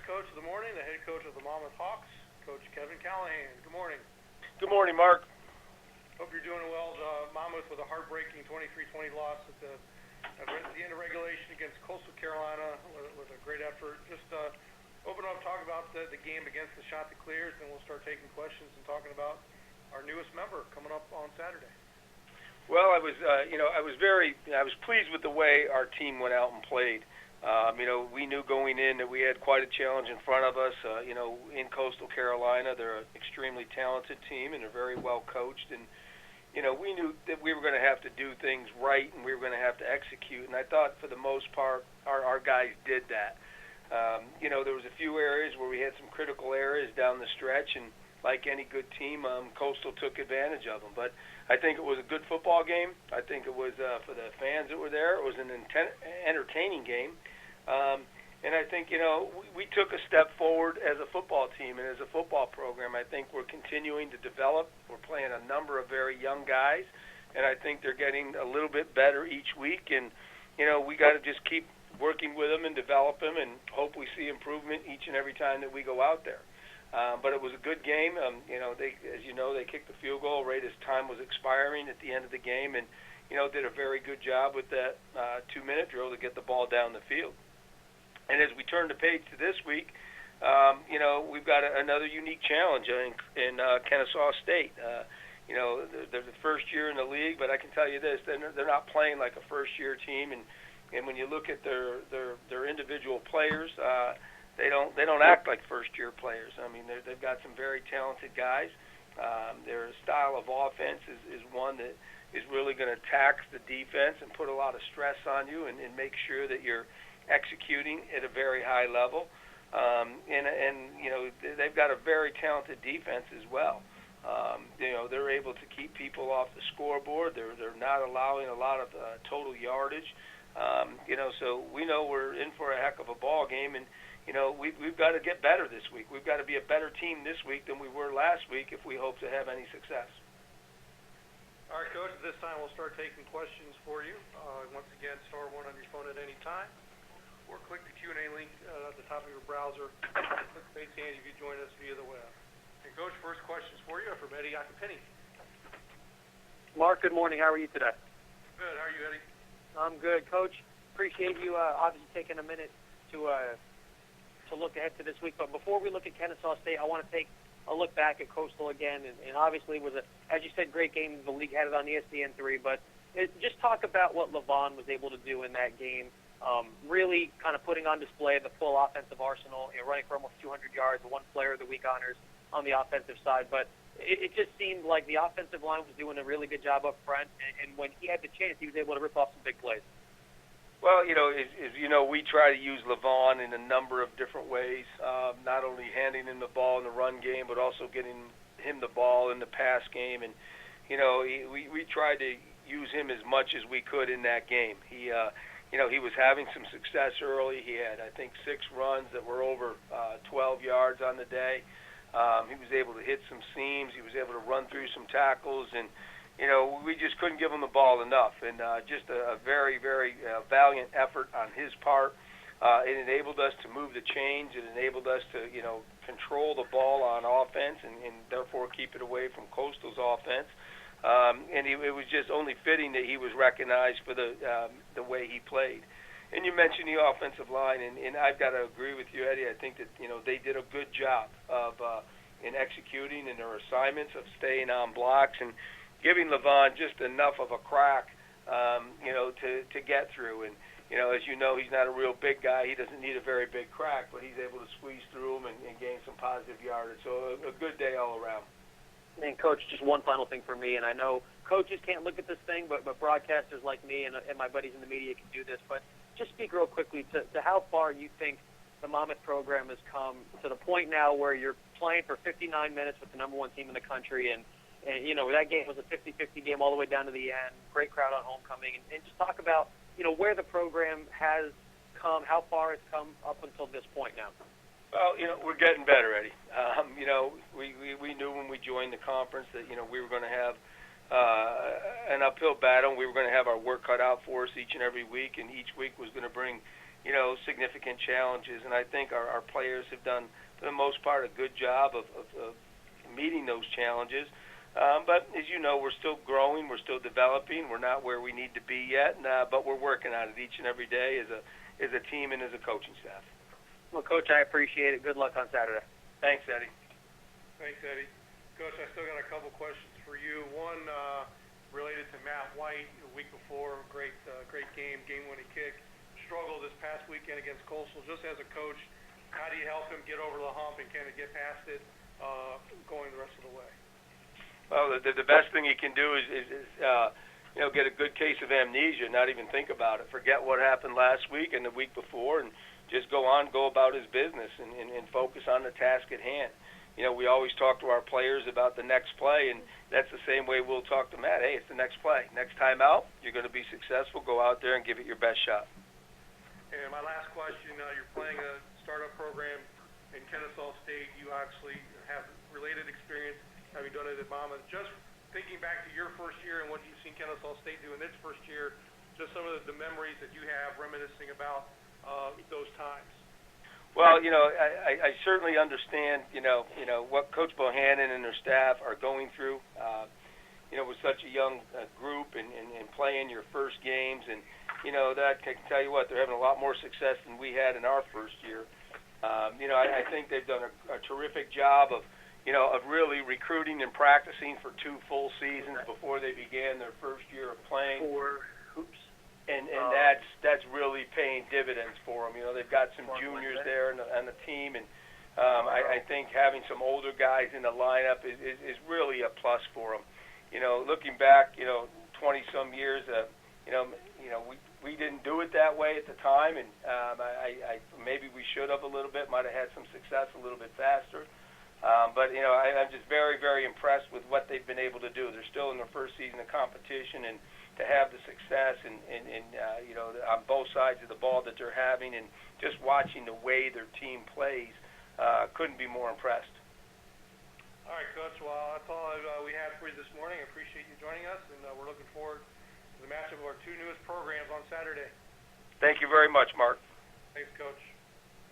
coach of the morning, the head coach of the Monmouth Hawks, Coach Kevin Callahan. Good morning. Good morning, Mark. Hope you're doing well. Monmouth with a heartbreaking 23-20 loss at the end of regulation against Coastal Carolina with a great effort. Just open up, talk about the game against the Chanticleers, and we'll start taking questions and talking about our newest member coming up on Saturday. Well, I was pleased with the way our team went out and played. We knew going in that we had quite a challenge in front of us. In Coastal Carolina, they're an extremely talented team and they're very well coached. And we knew that we were going to have to do things right and we were going to have to execute. And I thought for the most part, our guys did that. There was a few areas where we had some critical areas down the stretch, and like any good team, Coastal took advantage of them. But I think it was a good football game. I think it was for the fans that were there. It was an entertaining game. And I think, we took a step forward as a football team and as a football program. I think we're continuing to develop. We're playing a number of very young guys, and I think they're getting a little bit better each week. And, we got to just keep working with them and develop them and hope we see improvement each and every time that we go out there. But it was a good game. They kicked the field goal right as time was expiring at the end of the game and, did a very good job with that 2-minute drill to get the ball down the field. And as we turn the page to this week, we've got another unique challenge in Kennesaw State. They're the first year in the league, but I can tell you this: they're not playing like a first-year team. And when you look at their individual players, they don't act like first-year players. I mean, they've got some very talented guys. Their style of offense is one that is really going to tax the defense and put a lot of stress on you and make sure that you're executing at a very high level. They've got a very talented defense as well. They're able to keep people off the scoreboard. They're not allowing a lot of total yardage. So we know we're in for a heck of a ball game, and we've got to get better this week. We've got to be a better team this week than we were last week if we hope to have any success. All right, Coach, at this time we'll start taking questions for you. Once again, star 1 on your phone at any time, or click the Q&A link at the top of your browser. Click face hand if you join us via the web. And Coach, first questions for you are from Eddie Acapini. Mark, good morning. How are you today? Good. How are you, Eddie? I'm good, Coach. Appreciate you obviously taking a minute to look ahead to this week. But before we look at Kennesaw State, I want to take a look back at Coastal again. And obviously, it was as you said, great game. The league had it on ESPN3. But just talk about what Levon was able to do in that game. Really kind of putting on display the full offensive arsenal, running for almost 200 yards, the one player of the week honors on the offensive side. But it just seemed like the offensive line was doing a really good job up front, and when he had the chance, he was able to rip off some big plays. Well, we try to use Levon in a number of different ways, not only handing him the ball in the run game, but also getting him the ball in the pass game. And, we tried to use him as much as we could in that game. He was having some success early. He had, I think, 6 runs that were over 12 yards on the day. He was able to hit some seams. He was able to run through some tackles. And, we just couldn't give him the ball enough. And just a very, very valiant effort on his part. It enabled us to move the chains. It enabled us to, control the ball on offense and therefore keep it away from Coastal's offense. And it was just only fitting that he was recognized for the way he played. And you mentioned the offensive line, and I've got to agree with you, Eddie. I think that they did a good job of in executing in their assignments of staying on blocks and giving Levon just enough of a crack, to get through. And as you know, he's not a real big guy. He doesn't need a very big crack, but he's able to squeeze through them and gain some positive yardage. So a good day all around. And, Coach, just one final thing for me, and I know coaches can't look at this thing, but broadcasters like me and my buddies in the media can do this. But just speak real quickly to how far you think the Monmouth program has come to the point now where you're playing for 59 minutes with the number 1 team in the country, and that game was a 50-50 game all the way down to the end, great crowd on homecoming, and just talk about, where the program has come, how far it's come up until this point now. Well, we're getting better, Eddie. We knew when we joined the conference that, we were going to have an uphill battle. We were going to have our work cut out for us each and every week, and each week was going to bring, significant challenges. And I think our players have done, for the most part, a good job of meeting those challenges. But as you know, we're still growing, we're still developing, we're not where we need to be yet, but we're working on it each and every day as a team and as a coaching staff. Well, Coach, I appreciate it. Good luck on Saturday. Thanks, Eddie. Thanks, Eddie. Coach, I still got a couple questions for you. One related to Matt White. The week before, great game-winning kick. Struggled this past weekend against Coastal. Just as a coach, how do you help him get over the hump and kind of get past it going the rest of the way? Well, the best thing he can do is get a good case of amnesia, not even think about it, forget what happened last week and the week before, and just go about his business and focus on the task at hand. We always talk to our players about the next play, and that's the same way we'll talk to Matt. Hey, it's the next play. Next time out, you're going to be successful. Go out there and give it your best shot. And my last question, you're playing a startup program in Kennesaw State. You actually have related experience having done it at Monmouth. Just thinking back to your first year and what you've seen Kennesaw State do in its first year, just some of the memories that you have reminiscing about those times. Well, I certainly understand, what Coach Bohannon and her staff are going through, with such a young group and playing your first games. And, that I can tell you what, they're having a lot more success than we had in our first year. I think they've done a terrific job of really recruiting and practicing for 2 full seasons before they began their first year of playing. 4 hoops. And that's really paying dividends for them. They've got some juniors there on the team, and I think having some older guys in the lineup is really a plus for them. Looking back, 20-some years, we didn't do it that way at the time, and I maybe we should have a little bit, might have had some success a little bit faster. But I'm just very, very impressed with what they've been able to do. They're still in their first season of competition, and to have the success and on both sides of the ball that they're having, and just watching the way their team plays, couldn't be more impressed. All right, Coach. Well, that's all we had for you this morning. I appreciate you joining us, and we're looking forward to the matchup of our 2 newest programs on Saturday. Thank you very much, Mark. Thanks, Coach.